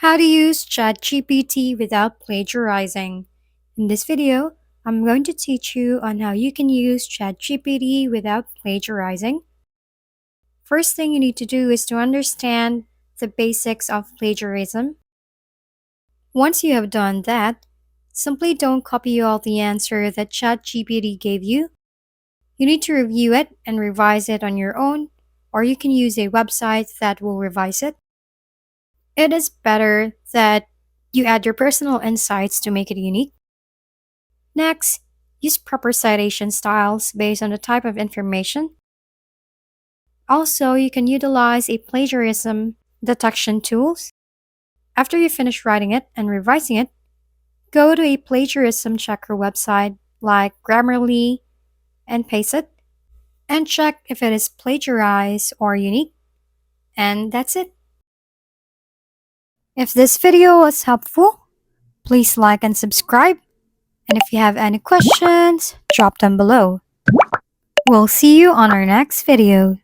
How to use ChatGPT without plagiarizing. In this video, I'm going to teach you on how you can use ChatGPT without plagiarizing. First thing you need to do is to understand the basics of plagiarism. Once you have done that, simply don't copy all the answer that ChatGPT gave you. You need to review it and revise it on your own, or you can use a website that will revise it. It is better that you add your personal insights to make it unique. Next, use proper citation styles based on the type of information. Also, you can utilize a plagiarism detection tools. After you finish writing it and revising it, go to a plagiarism checker website like Grammarly and paste it and check if it is plagiarized or unique. And that's it. If this video was helpful, please like and subscribe. And if you have any questions, drop them below. We'll see you on our next video.